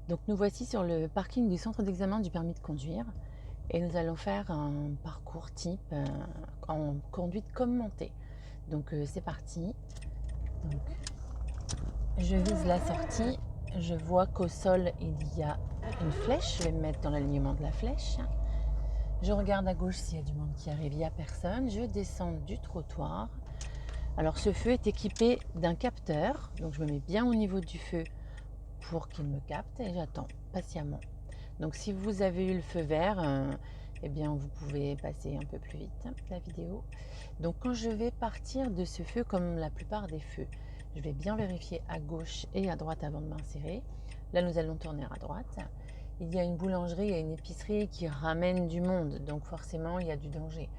Donc nous voici sur le parking du centre d'examen du permis de conduire et nous allons faire un parcours type en conduite commentée. Donc c'est parti. Donc, je vise la sortie. Je vois qu'au sol il y a une flèche. Je vais me mettre dans l'alignement de la flèche. Je regarde à gauche s'il y a du monde qui arrive. Il n'y a personne. Je descends du trottoir. Alors ce feu est équipé d'un capteur. Donc je me mets bien au niveau du feu pour qu'il me capte et j'attends patiemment. Donc si vous avez eu le feu vert, eh bien vous pouvez passer un peu plus vite la vidéo. Donc quand je vais partir de ce feu, comme la plupart des feux, je vais bien vérifier à gauche et à droite avant de m'insérer. Là nous allons tourner à droite. Il y a une boulangerie et une épicerie qui ramènent du monde, donc forcément il y a du danger.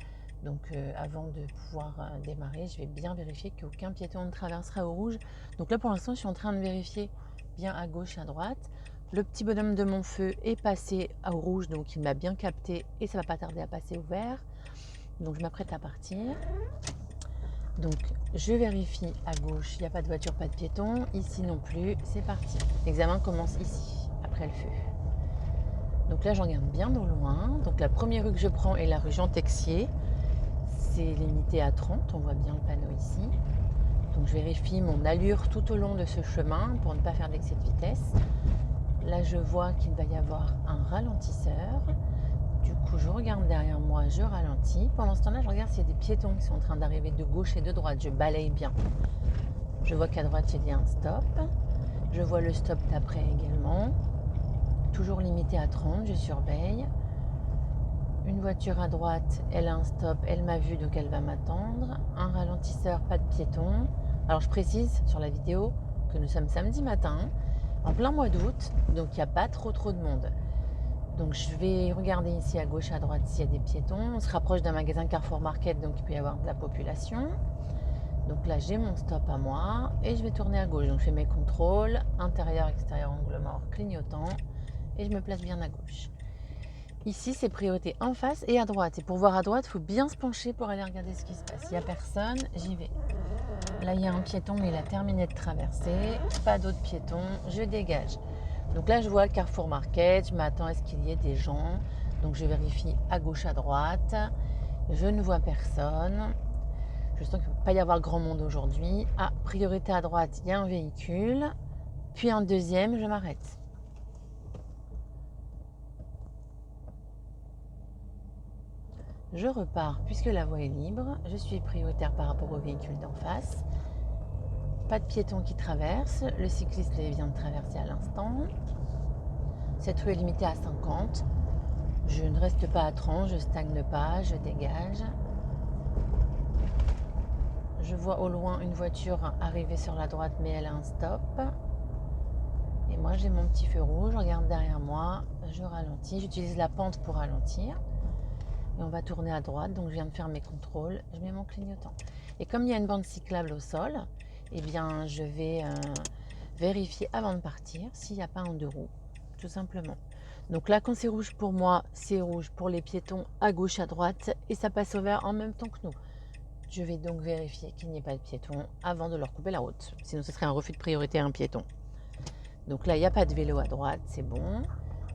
Donc avant de pouvoir démarrer, je vais bien vérifier qu'aucun piéton ne traversera au rouge. Donc là pour l'instant je suis en train de vérifier bien à gauche et à droite. Le petit bonhomme de mon feu est passé au rouge, donc il m'a bien capté et ça va pas tarder à passer au vert. Donc je m'apprête à partir. Donc je vérifie à gauche, il n'y a pas de voiture, pas de piéton. Ici non plus, c'est parti. L'examen commence ici, après le feu. Donc là, j'en regarde bien de loin. Donc la première rue que je prends est la rue Jean Texier. C'est limité à 30, on voit bien le panneau ici. Donc je vérifie mon allure tout au long de ce chemin pour ne pas faire d'excès de vitesse. Là, je vois qu'il va y avoir un ralentisseur. Du coup, je regarde derrière moi, je ralentis. Pendant ce temps-là, je regarde s'il y a des piétons qui sont en train d'arriver de gauche et de droite. Je balaye bien. Je vois qu'à droite, il y a un stop. Je vois le stop d'après également. Toujours limité à 30, je surveille. Une voiture à droite, elle a un stop, elle m'a vu, donc elle va m'attendre. Un ralentisseur, pas de piéton. Alors, je précise sur la vidéo que nous sommes samedi matin, en plein mois d'août, donc il n'y a pas trop de monde. Donc je vais regarder ici à gauche, à droite s'il y a des piétons. On se rapproche d'un magasin Carrefour Market, donc il peut y avoir de la population. Donc là j'ai mon stop à moi et je vais tourner à gauche. Donc je fais mes contrôles, intérieur, extérieur, angle mort, clignotant et je me place bien à gauche. Ici c'est priorité en face et à droite. Et pour voir à droite, il faut bien se pencher pour aller regarder ce qui se passe. S'il n'y a personne, j'y vais. Là il y a un piéton mais il a terminé de traverser. Pas d'autres piétons, je dégage. Donc là, je vois le Carrefour Market, je m'attends à ce qu'il y ait des gens. Donc je vérifie à gauche, à droite. Je ne vois personne. Je sens qu'il ne va pas y avoir grand monde aujourd'hui. Ah, priorité à droite, il y a un véhicule. Puis un deuxième, je m'arrête. Je repars puisque la voie est libre. Je suis prioritaire par rapport au véhicule d'en face. Pas de piéton qui traverse. Le cycliste vient de traverser à l'instant. Cette rue est limitée à 50. Je ne reste pas à 30, je stagne pas, je dégage. Je vois au loin une voiture arriver sur la droite, mais elle a un stop. Et moi, j'ai mon petit feu rouge, je regarde derrière moi, je ralentis. J'utilise la pente pour ralentir. Et on va tourner à droite, donc je viens de faire mes contrôles. Je mets mon clignotant. Et comme il y a une bande cyclable au sol, eh bien, je vais vérifier avant de partir s'il n'y a pas un deux roues, tout simplement. Donc là, quand c'est rouge pour moi, c'est rouge pour les piétons à gauche, à droite, et ça passe au vert en même temps que nous. Je vais donc vérifier qu'il n'y ait pas de piétons avant de leur couper la route. Sinon, ce serait un refus de priorité à un piéton. Donc là, il n'y a pas de vélo à droite, c'est bon.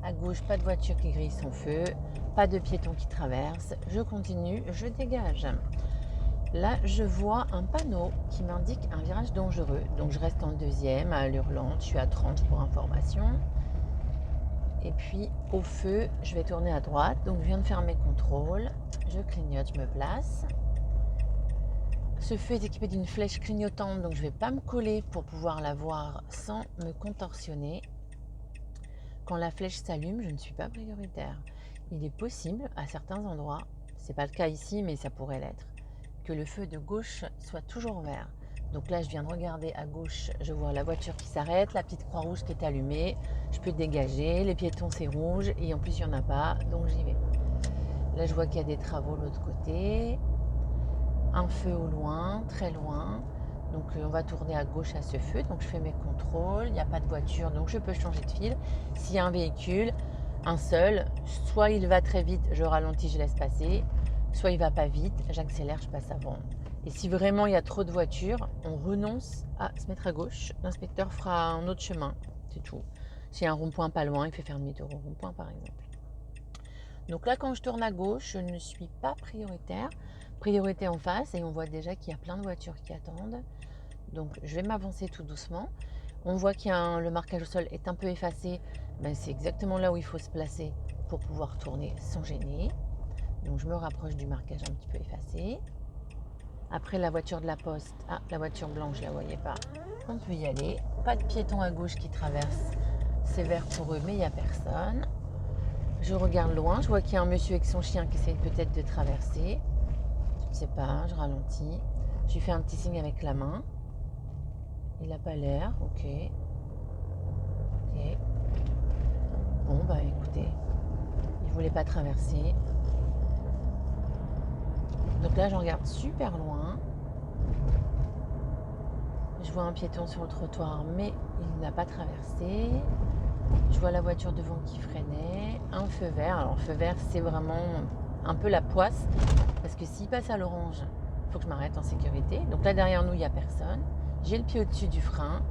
À gauche, pas de voiture qui grille son feu, pas de piétons qui traversent. Je continue, je dégage. Là, je vois un panneau qui m'indique un virage dangereux. Donc, je reste en deuxième à allure lente. Je suis à 30 pour information. Et puis, au feu, je vais tourner à droite. Donc, je viens de faire mes contrôles. Je clignote, je me place. Ce feu est équipé d'une flèche clignotante. Donc, je ne vais pas me coller pour pouvoir la voir sans me contorsionner. Quand la flèche s'allume, je ne suis pas prioritaire. Il est possible, à certains endroits, ce n'est pas le cas ici, mais ça pourrait l'être, que le feu de gauche soit toujours vert. Donc là, je viens de regarder à gauche, je vois la voiture qui s'arrête, la petite croix rouge qui est allumée. Je peux dégager, les piétons c'est rouge et en plus il n'y en a pas, donc j'y vais. Là, je vois qu'il y a des travaux de l'autre côté, un feu au loin, très loin. Donc on va tourner à gauche à ce feu, donc je fais mes contrôles, il n'y a pas de voiture, donc je peux changer de fil. S'il y a un véhicule, un seul, soit il va très vite, je ralentis, je laisse passer, soit il va pas vite, j'accélère, je passe avant. Et si vraiment il y a trop de voitures, on renonce à se mettre à gauche, l'inspecteur fera un autre chemin, c'est tout. S'il y a un rond-point pas loin, il fait faire demi-tour au rond-point par exemple. Donc là, quand je tourne à gauche, je ne suis pas prioritaire. Priorité en face et on voit déjà qu'il y a plein de voitures qui attendent. Donc je vais m'avancer tout doucement. On voit qu'il y a le marquage au sol est un peu effacé. Ben, c'est exactement là où il faut se placer pour pouvoir tourner sans gêner. Donc je me rapproche du marquage un petit peu effacé. Après la voiture de la poste, la voiture blanche, je ne la voyais pas. On peut y aller. Pas de piéton à gauche qui traverse. C'est vert pour eux, mais il n'y a personne. Je regarde loin, je vois qu'il y a un monsieur avec son chien qui essaye peut-être de traverser. Je ne sais pas, je ralentis. Je lui fais un petit signe avec la main. Il n'a pas l'air, ok. Ok. Bon, bah écoutez, il ne voulait pas traverser. Donc là, je regarde super loin. Je vois un piéton sur le trottoir, mais il n'a pas traversé. Je vois la voiture devant qui freinait. Un feu vert. Alors, feu vert, c'est vraiment un peu la poisse. Parce que s'il passe à l'orange, il faut que je m'arrête en sécurité. Donc là, derrière nous, il n'y a personne. J'ai le pied au-dessus du frein.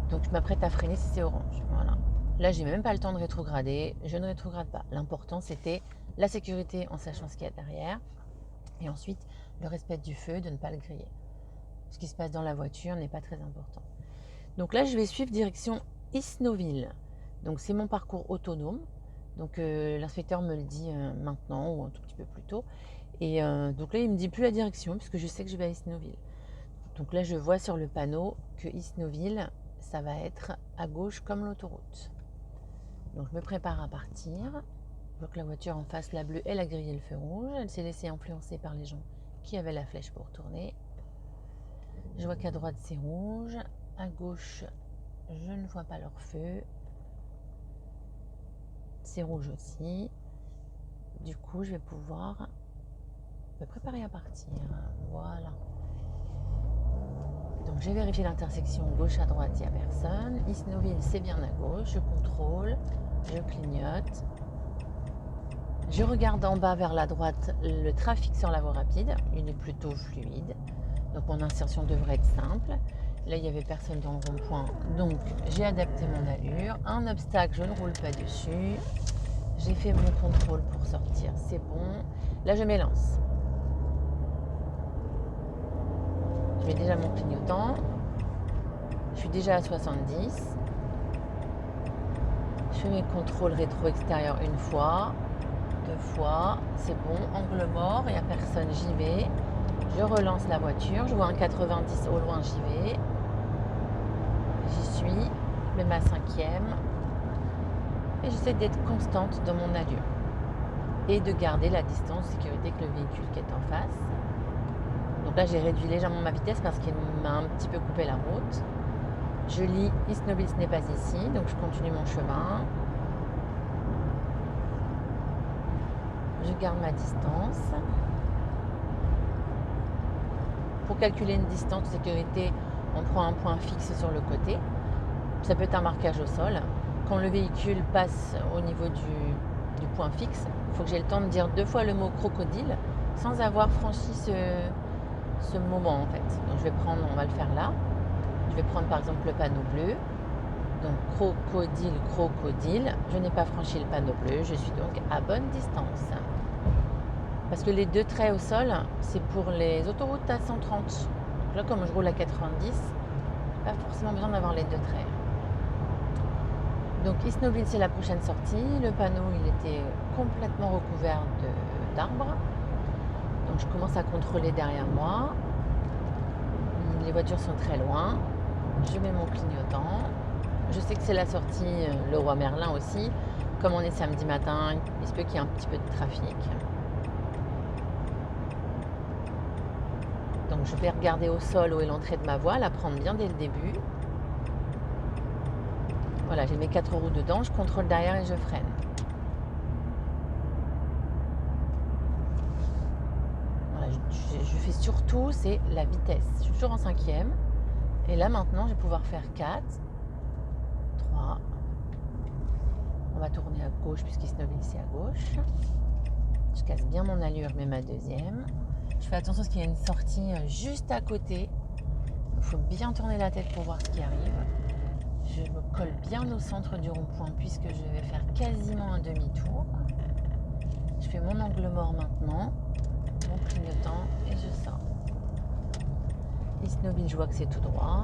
Donc, je m'apprête à freiner si c'est orange. Voilà. Là, j'ai même pas le temps de rétrograder. Je ne rétrograde pas. L'important, c'était la sécurité en sachant ce qu'il y a derrière. Et ensuite, le respect du feu, de ne pas le griller. Ce qui se passe dans la voiture n'est pas très important. Donc là, je vais suivre direction Isnoville. Donc c'est mon parcours autonome. Donc l'inspecteur me le dit maintenant ou un tout petit peu plus tôt. Et donc là, il ne me dit plus la direction puisque je sais que je vais à Isnoville. Donc là, je vois sur le panneau que Isnoville, ça va être à gauche comme l'autoroute. Donc je me prépare à partir. Je vois que la voiture en face, la bleue, elle a grillé le feu rouge. Elle s'est laissée influencer par les gens qui avaient la flèche pour tourner. Je vois qu'à droite, c'est rouge. À gauche, je ne vois pas leur feu. C'est rouge aussi. Du coup, je vais pouvoir me préparer à partir. Voilà. Donc, j'ai vérifié l'intersection gauche à droite, il n'y a personne. Isnoville, c'est bien à gauche. Je contrôle, je clignote. Je regarde en bas vers la droite le trafic sur la voie rapide. Il est plutôt fluide. Donc, mon insertion devrait être simple. Là, il n'y avait personne dans le rond-point. Donc, j'ai adapté mon allure. Un obstacle, je ne roule pas dessus. J'ai fait mon contrôle pour sortir. C'est bon. Là, je m'élance. Je mets déjà mon clignotant. Je suis déjà à 70. Je fais mes contrôles rétro-extérieurs une fois. 2 fois. C'est bon. Angle mort. Il n'y a personne. J'y vais. Je relance la voiture. Je vois un 90 au loin. J'y vais. J'y suis. Je mets ma 5e. Et j'essaie d'être constante dans mon allure. Et de garder la distance sécurité que le véhicule qui est en face. Donc là, j'ai réduit légèrement ma vitesse parce qu'il m'a un petit peu coupé la route. Je lis Isnoville, ce n'est pas ici. Donc je continue mon chemin. Je garde ma distance. Pour calculer une distance de sécurité, on prend un point fixe sur le côté. Ça peut être un marquage au sol. Quand le véhicule passe au niveau du point fixe, il faut que j'ai le temps de dire 2 fois le mot crocodile sans avoir franchi ce moment en fait. Donc je vais prendre, on va le faire là. Je vais prendre par exemple le panneau bleu. Donc crocodile, crocodile. Je n'ai pas franchi le panneau bleu, je suis donc à bonne distance. Parce que les 2 traits au sol, c'est pour les autoroutes à 130. Donc là, comme je roule à 90, pas forcément besoin d'avoir les 2 traits. Donc Isnoville, c'est la prochaine sortie. Le panneau, il était complètement recouvert d'arbres. Donc je commence à contrôler derrière moi. Les voitures sont très loin. Je mets mon clignotant. Je sais que c'est la sortie Leroy Merlin aussi. Comme on est samedi matin, il se peut qu'il y ait un petit peu de trafic. Donc je vais regarder au sol où est l'entrée de ma voie, la prendre bien dès le début. Voilà, j'ai mes 4 roues dedans, je contrôle derrière et je freine. Voilà, je fais surtout, c'est la vitesse. Je suis toujours en 5e. Et là maintenant, je vais pouvoir faire 4, 3. On va tourner à gauche puisqu'Isnoville c'est à gauche. Je casse bien mon allure, je mets ma 2e. Je fais attention parce qu'il y a une sortie juste à côté. Il faut bien tourner la tête pour voir ce qui arrive. Je me colle bien au centre du rond-point puisque je vais faire quasiment un demi-tour. Je fais mon angle mort maintenant, mon clignotant et je sors. East Nobile, je vois que c'est tout droit.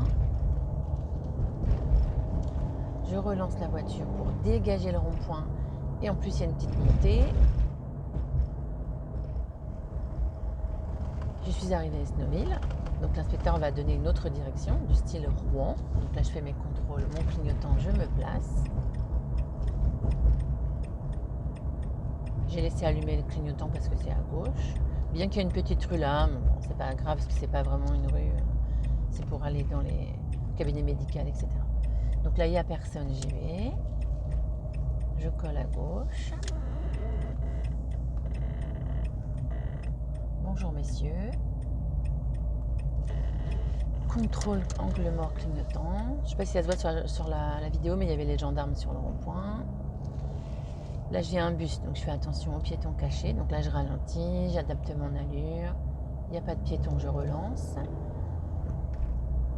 Je relance la voiture pour dégager le rond-point et en plus il y a une petite montée. Je suis arrivée à East Nobile, donc l'inspecteur va donner une autre direction du style Rouen. Donc là je fais mes contrôles, mon clignotant, je me place. J'ai laissé allumer le clignotant parce que c'est à gauche. Bien qu'il y ait une petite rue là, bon, c'est pas grave parce que c'est pas vraiment une rue, c'est pour aller dans les cabinets médicaux, etc. Donc là il n'y a personne, j'y vais. Je colle à gauche. Bonjour messieurs. Contrôle angle mort clignotant. Je ne sais pas si ça se voit sur la vidéo, mais il y avait les gendarmes sur le rond-point. Là j'ai un bus, donc je fais attention aux piétons cachés. Donc là je ralentis, j'adapte mon allure. Il n'y a pas de piéton, je relance.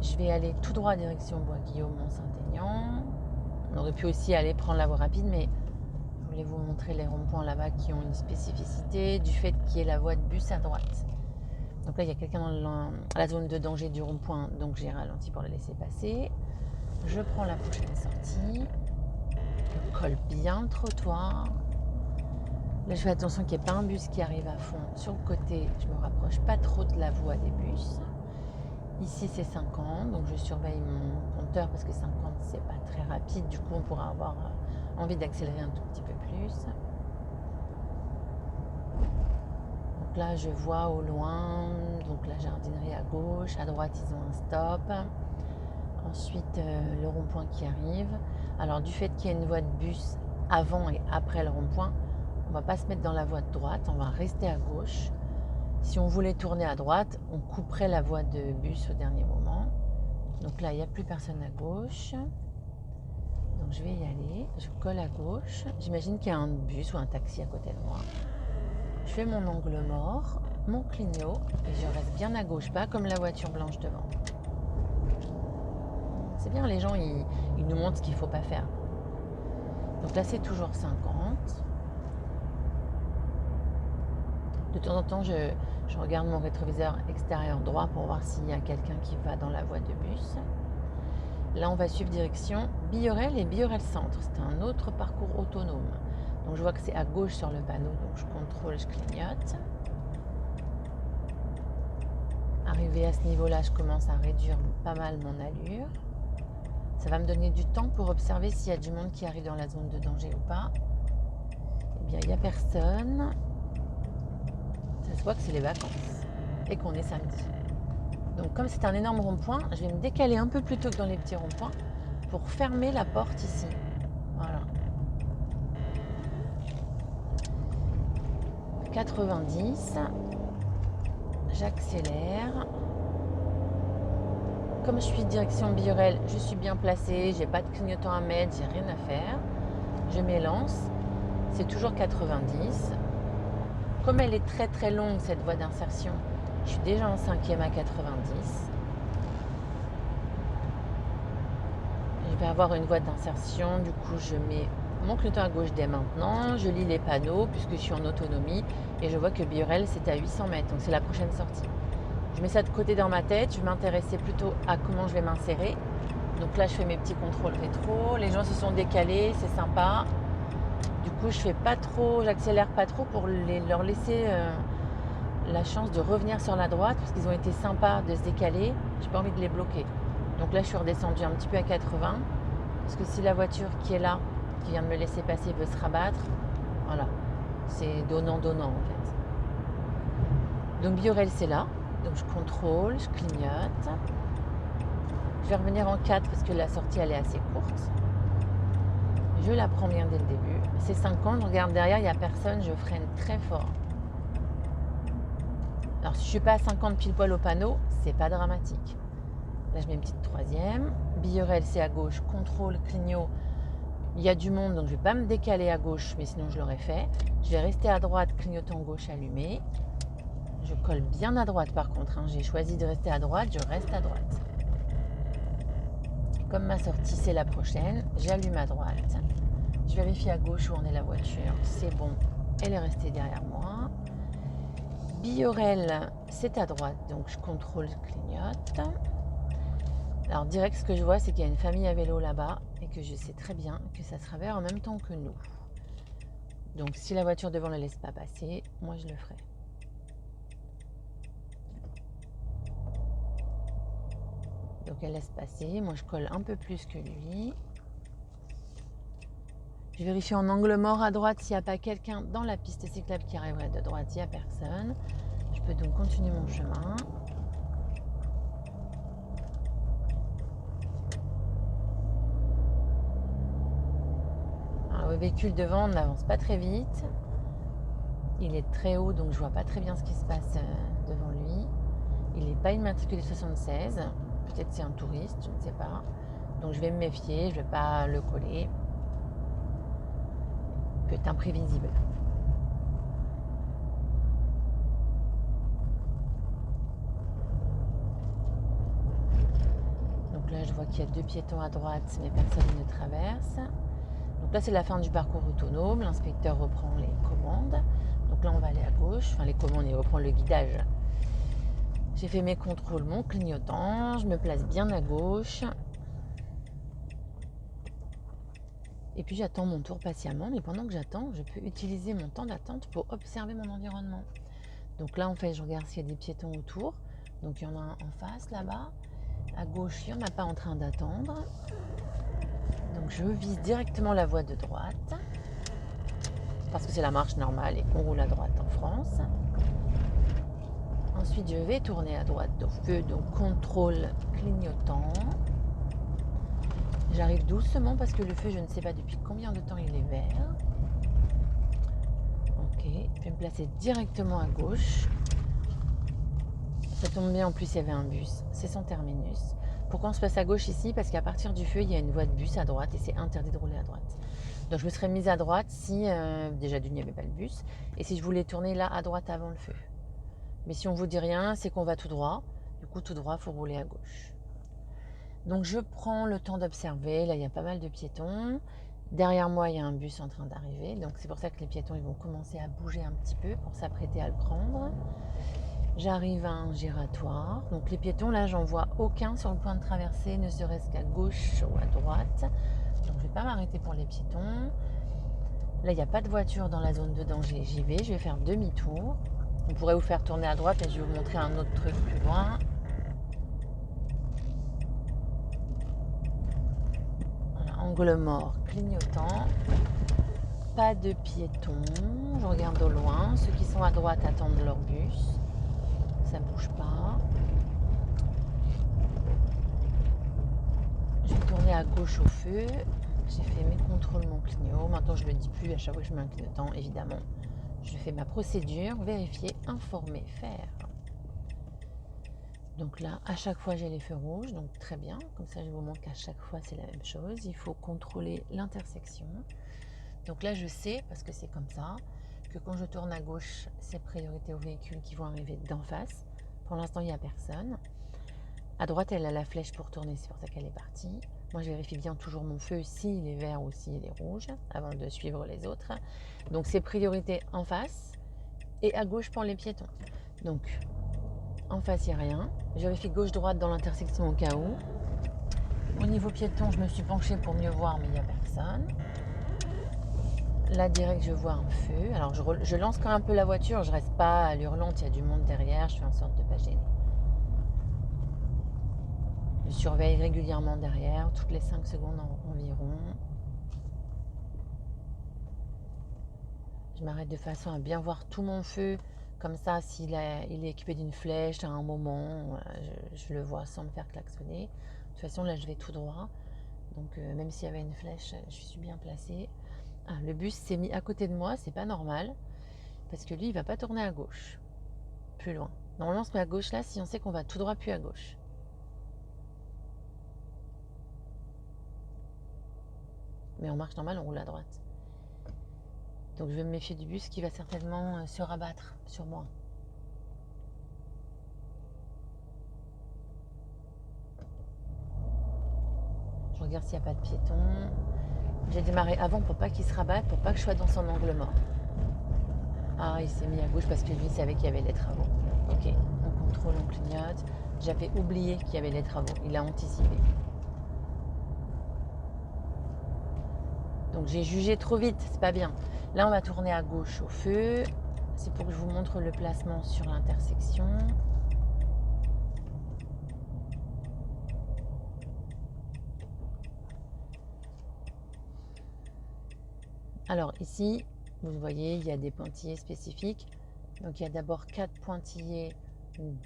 Je vais aller tout droit direction Bois-Guillaume, Mont-Saint-Aignan. On aurait pu aussi aller prendre la voie rapide, mais je voulais vous montrer les ronds-points là-bas qui ont une spécificité du fait qu'il y ait la voie de bus à droite. Donc là, il y a quelqu'un dans la zone de danger du rond-point, donc j'ai ralenti pour le laisser passer. Je prends la prochaine sortie. Je colle bien le trottoir. Là, je fais attention qu'il n'y ait pas un bus qui arrive à fond sur le côté. Je ne me rapproche pas trop de la voie des bus. Ici, c'est 50, donc je surveille mon compteur parce que 50, c'est pas très rapide. Du coup, on pourra avoir envie d'accélérer un tout petit peu plus. Donc là, je vois au loin donc la jardinerie à gauche. À droite, ils ont un stop. Ensuite, le rond-point qui arrive. Alors, du fait qu'il y a une voie de bus avant et après le rond-point, on ne va pas se mettre dans la voie de droite. On va rester à gauche. Si on voulait tourner à droite, on couperait la voie de bus au dernier moment. Donc là, il n'y a plus personne à gauche. Donc je vais y aller. Je colle à gauche. J'imagine qu'il y a un bus ou un taxi à côté de moi. Je fais mon angle mort, mon clignot, et je reste bien à gauche, pas comme la voiture blanche devant. C'est bien, les gens, ils nous montrent ce qu'il ne faut pas faire. Donc là, c'est toujours 50. De temps en temps, je regarde mon rétroviseur extérieur droit pour voir s'il y a quelqu'un qui va dans la voie de bus. Là, on va suivre direction Billorel et Billorel Centre. C'est un autre parcours autonome. Donc, je vois que c'est à gauche sur le panneau, donc je contrôle, je clignote. Arrivé à ce niveau-là, je commence à réduire pas mal mon allure. Ça va me donner du temps pour observer s'il y a du monde qui arrive dans la zone de danger ou pas. Eh bien, il n'y a personne. Ça se voit que c'est les vacances et qu'on est samedi. Donc comme c'est un énorme rond-point, je vais me décaler un peu plus tôt que dans les petits ronds-points pour fermer la porte ici. Voilà. 90. J'accélère. Comme je suis direction Billorel, je suis bien placée, j'ai pas de clignotant à mettre, j'ai rien à faire. Je m'élance. C'est toujours 90. Comme elle est très très longue cette voie d'insertion, je suis déjà en 5e à 90. Je vais avoir une voie d'insertion, du coup je mets mon clignotant à gauche dès maintenant, je lis les panneaux puisque je suis en autonomie et je vois que Billorel c'est à 800 mètres, donc c'est la prochaine sortie. Je mets ça de côté dans ma tête, je m'intéressais plutôt à comment je vais m'insérer. Donc là je fais mes petits contrôles rétro, les gens se sont décalés, c'est sympa. Du coup, je fais pas trop, j'accélère pas trop pour leur laisser la chance de revenir sur la droite parce qu'ils ont été sympas de se décaler. J'ai pas envie de les bloquer. Donc là, je suis redescendue un petit peu à 80 parce que si la voiture qui est là, qui vient de me laisser passer, veut se rabattre, voilà, c'est donnant-donnant en fait. Donc Billorel, c'est là. Donc je contrôle, je clignote. Je vais revenir en 4 parce que la sortie, elle est assez courte. Je la prends bien dès le début. C'est 50, je regarde derrière, il n'y a personne, je freine très fort. Alors si je ne suis pas à 50 pile poil au panneau, c'est pas dramatique. Là je mets une petite troisième. Billorel c'est à gauche, contrôle, clignot. Il y a du monde donc je ne vais pas me décaler à gauche, mais sinon je l'aurais fait. Je vais rester à droite, clignotant gauche allumé. Je colle bien à droite par contre, hein. J'ai choisi de rester à droite, je reste à droite. comme ma sortie c'est la prochaine, j'allume à droite. Je vérifie à gauche où en est la voiture. C'est bon, elle est restée derrière moi. Biorel, c'est à droite, donc je contrôle, clignote. Alors direct, ce que je vois, c'est qu'il y a une famille à vélo là-bas et que je sais très bien que ça sera vert en même temps que nous. Donc si la voiture devant ne la laisse pas passer, moi je le ferai. Donc elle laisse passer, moi je colle un peu plus que lui. Je vérifie en angle mort à droite s'il n'y a pas quelqu'un dans la piste cyclable qui arriverait de droite, il n'y a personne. Je peux donc continuer mon chemin. Alors, le véhicule devant n'avance pas très vite. Il est très haut, donc je vois pas très bien ce qui se passe devant lui. Il n'est pas immatriculé 76. Peut-être c'est un touriste, je ne sais pas. Donc je vais me méfier, je ne vais pas le coller. Il peut être imprévisible. Donc là, je vois qu'il y a 2 piétons à droite, mais personne ne traverse. Donc là, c'est la fin du parcours autonome. L'inspecteur reprend les commandes. Donc là, on va aller à gauche. Enfin, les commandes, il reprend le guidage. J'ai fait mes contrôles, mon clignotant. Je me place bien à gauche. Et puis, j'attends mon tour patiemment. Mais pendant que j'attends, je peux utiliser mon temps d'attente pour observer mon environnement. Donc là, en fait, je regarde s'il y a des piétons autour. Donc, il y en a un en face, là-bas. À gauche, il n'y en a pas en train d'attendre. Donc, je vise directement la voie de droite. Parce que c'est la marche normale et qu'on roule à droite en France. Ensuite, je vais tourner à droite au feu, donc contrôle clignotant. J'arrive doucement parce que le feu, je ne sais pas depuis combien de temps il est vert. Ok, je vais me placer directement à gauche. Ça tombe bien, en plus il y avait un bus, c'est son terminus. Pourquoi on se place à gauche ici? Parce qu'à partir du feu, il y a une voie de bus à droite et c'est interdit de rouler à droite. Donc je me serais mise à droite si, déjà d'une, il n'y avait pas le bus, et si je voulais tourner là à droite avant le feu. Mais si on vous dit rien, c'est qu'on va tout droit. Du coup, tout droit, il faut rouler à gauche. Donc je prends le temps d'observer. Là, il y a pas mal de piétons. Derrière moi, il y a un bus en train d'arriver. Donc c'est pour ça que les piétons ils vont commencer à bouger un petit peu pour s'apprêter à le prendre. J'arrive à un giratoire. Donc les piétons, là, j'en vois aucun sur le point de traverser, ne serait-ce qu'à gauche ou à droite. Donc je ne vais pas m'arrêter pour les piétons. Là, il n'y a pas de voiture dans la zone de danger. J'y vais, je vais faire demi-tour. On pourrait vous faire tourner à droite, mais je vais vous montrer un autre truc plus loin. Voilà, angle mort, clignotant. Pas de piétons. Je regarde au loin. Ceux qui sont à droite attendent leur bus. Ça bouge pas. Je vais tourner à gauche au feu. J'ai fait mes contrôles, mon clignot. Maintenant, je ne le dis plus à chaque fois que je mets un clignotant, évidemment. Je fais ma procédure, vérifier, informer, faire. Donc là, à chaque fois, j'ai les feux rouges, donc très bien. Comme ça, je vous montre qu'à chaque fois, c'est la même chose. Il faut contrôler l'intersection. Donc là, je sais, parce que c'est comme ça, que quand je tourne à gauche, c'est priorité aux véhicules qui vont arriver d'en face. Pour l'instant, il n'y a personne. À droite, elle a la flèche pour tourner, c'est pour ça qu'elle est partie. Moi, je vérifie bien toujours mon feu, s'il est vert ou s'il est rouge, avant de suivre les autres. Donc, c'est priorité en face et à gauche pour les piétons. Donc, en face, il n'y a rien. Je vérifie gauche-droite dans l'intersection au cas où. Au niveau piéton, je me suis penchée pour mieux voir, mais il n'y a personne. Là, direct, je vois un feu. Alors, je lance quand même un peu la voiture. Je ne reste pas à l'hurlante, il y a du monde derrière. Je fais en sorte de ne pas gêner. Je surveille régulièrement derrière, toutes les 5 secondes environ. Je m'arrête de façon à bien voir tout mon feu. Comme ça, s'il est équipé d'une flèche à un moment, je le vois sans me faire klaxonner. De toute façon, là, je vais tout droit. Donc, même s'il y avait une flèche, je suis bien placée. Ah, le bus s'est mis à côté de moi, c'est pas normal. Parce que lui, il va pas tourner à gauche. Plus loin. Normalement, on se met à gauche là si on sait qu'on va tout droit puis à gauche. Mais en marche normale, on roule à droite. Donc je vais me méfier du bus qui va certainement se rabattre sur moi. regarde s'il n'y a pas de piéton. J'ai démarré avant pour pas qu'il se rabatte, pour pas que je sois dans son angle mort. Ah, il s'est mis à gauche parce que lui savait qu'il y avait les travaux. Ok, on contrôle, on clignote. J'avais oublié qu'il y avait les travaux. Il a anticipé. Donc j'ai jugé trop vite, c'est pas bien. Là, on va tourner à gauche au feu. C'est pour que je vous montre le placement sur l'intersection. Alors ici, vous voyez, il y a des pointillés spécifiques. Donc il y a d'abord 4 pointillés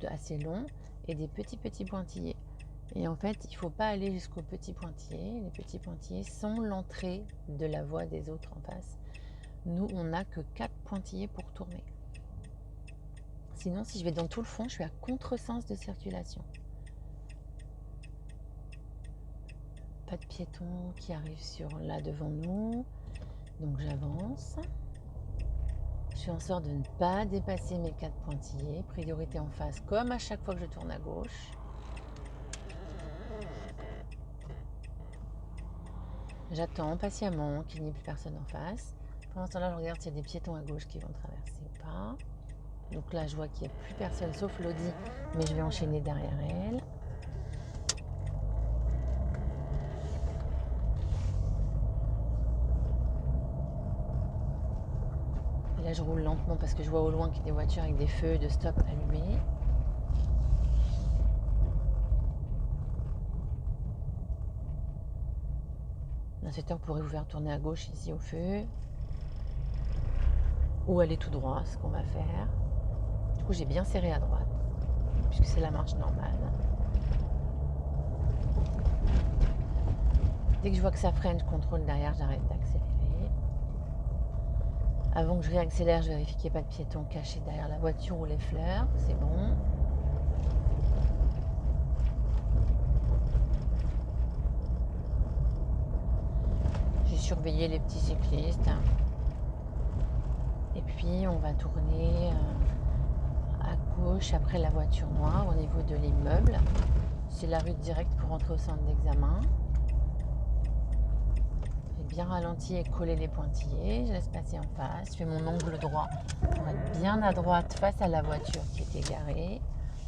assez longs et des petits pointillés. Et en fait, il ne faut pas aller jusqu'aux petits pointillés. Les petits pointillés sont l'entrée de la voie des autres en face. Nous, on n'a que 4 pointillés pour tourner. Sinon, si je vais dans tout le fond, je suis à contresens de circulation. Pas de piéton qui arrive là devant nous. Donc j'avance. Je fais en sorte de ne pas dépasser mes 4 pointillés. Priorité en face, comme à chaque fois que je tourne à gauche. J'attends patiemment qu'il n'y ait plus personne en face. Pendant ce temps-là, je regarde s'il y a des piétons à gauche qui vont traverser ou pas. Donc là, je vois qu'il n'y a plus personne sauf Lodi, mais je vais enchaîner derrière elle. Et là, je roule lentement parce que je vois au loin qu'il y a des voitures avec des feux de stop allumés. L'inspecteur pourrait vous faire tourner à gauche ici au feu. Ou aller tout droit, ce qu'on va faire. Du coup, j'ai bien serré à droite, puisque c'est la marche normale. Dès que je vois que ça freine, je contrôle derrière, j'arrête d'accélérer. Avant que je réaccélère, je vérifie qu'il n'y ait pas de piéton caché derrière la voiture ou les fleurs. C'est bon. J'ai surveillé les petits cyclistes. Et puis, on va tourner à gauche après la voiture noire au niveau de l'immeuble. C'est la rue directe pour entrer au centre d'examen. J'ai bien ralenti et collé les pointillés. Je laisse passer en face. Je fais mon angle droit pour être bien à droite face à la voiture qui était garée.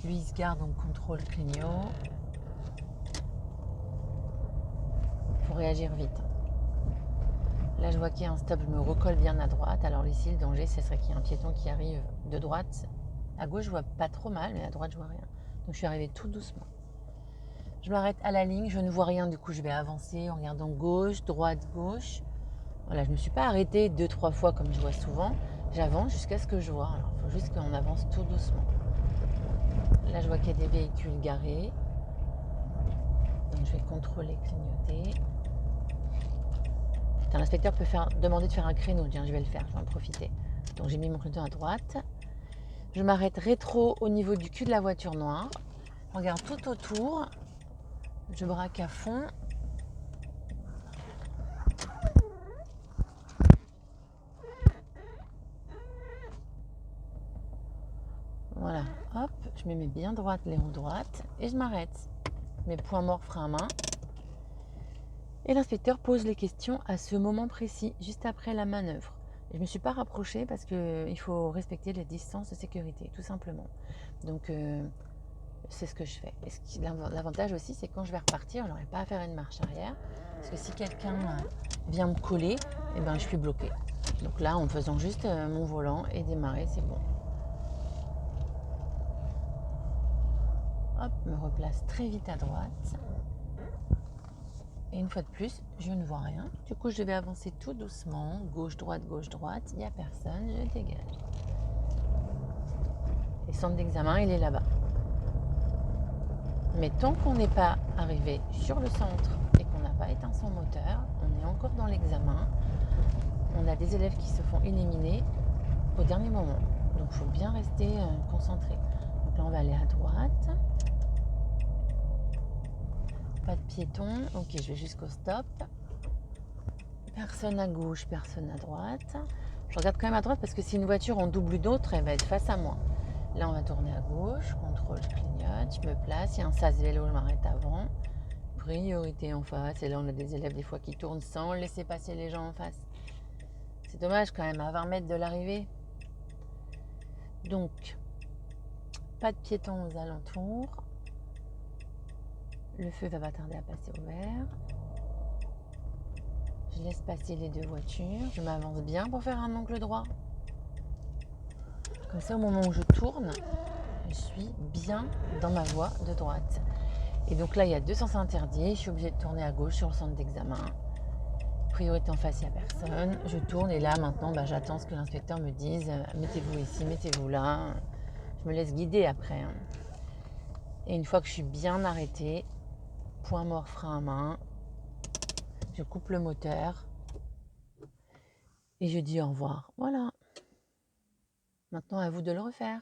Lui, il se gare, donc contrôle clignot. Il faut réagir vite. Là, je vois qu'il y a un stop, je me recolle bien à droite. Alors ici, le danger, ce serait qu'il y ait un piéton qui arrive de droite. À gauche, je vois pas trop mal, mais à droite, je vois rien. Donc, je suis arrivée tout doucement. Je m'arrête à la ligne, je ne vois rien. Du coup, je vais avancer en regardant gauche, droite, gauche. Voilà, je ne me suis pas arrêtée 2-3 fois comme je vois souvent. J'avance jusqu'à ce que je vois. Alors, il faut juste qu'on avance tout doucement. Là, je vois qu'il y a des véhicules garés. Donc, je vais contrôler, clignoter. L'inspecteur peut demander de faire un créneau. Tiens, je vais le faire, je vais en profiter. Donc j'ai mis mon clignotant à droite. Je m'arrête rétro au niveau du cul de la voiture noire. Je regarde tout autour. Je braque à fond. Voilà, hop, je me mets bien droite, les roues droites et je m'arrête. Mes points morts, frein à main. Et l'inspecteur pose les questions à ce moment précis, juste après la manœuvre. Et je ne me suis pas rapprochée parce qu'il faut respecter les distances de sécurité, tout simplement. Donc, c'est ce que je fais. Et l'avantage aussi, c'est que quand je vais repartir, je n'aurai pas à faire une marche arrière. Parce que si quelqu'un vient me coller, eh ben, je suis bloquée. Donc là, en faisant juste mon volant et démarrer, c'est bon. Hop, me replace très vite à droite. Et une fois de plus, je ne vois rien. Du coup, je vais avancer tout doucement. Gauche, droite, il n'y a personne, je dégage. Et le centre d'examen, il est là-bas. Mais tant qu'on n'est pas arrivé sur le centre et qu'on n'a pas éteint son moteur, on est encore dans l'examen. On a des élèves qui se font éliminer au dernier moment. Donc, il faut bien rester concentré. Donc là, on va aller à droite. Pas de piéton. Ok, je vais jusqu'au stop. Personne à gauche, personne à droite. Je regarde quand même à droite parce que si une voiture en double une autre, elle va être face à moi. Là, on va tourner à gauche. Contrôle, je clignote. Je me place. Il y a un sas vélo, je m'arrête avant. priorité en face. Et là, on a des élèves des fois qui tournent sans laisser passer les gens en face. C'est dommage quand même, à 20 mètres de l'arrivée. Donc, pas de piétons aux alentours. Le feu va pas tarder à passer au vert. Je laisse passer les deux voitures. Je m'avance bien pour faire un angle droit. Comme ça, au moment où je tourne, je suis bien dans ma voie de droite. Et donc là, il y a deux sens interdits. Je suis obligée de tourner à gauche sur le centre d'examen. Priorité en face, il n'y a personne. Je tourne et là, maintenant, j'attends ce que l'inspecteur me dise. Mettez-vous ici, mettez-vous là. Je me laisse guider après. Et une fois que je suis bien arrêtée, point mort, frein à main, je coupe le moteur et je dis au revoir. Voilà. Maintenant, à vous de le refaire.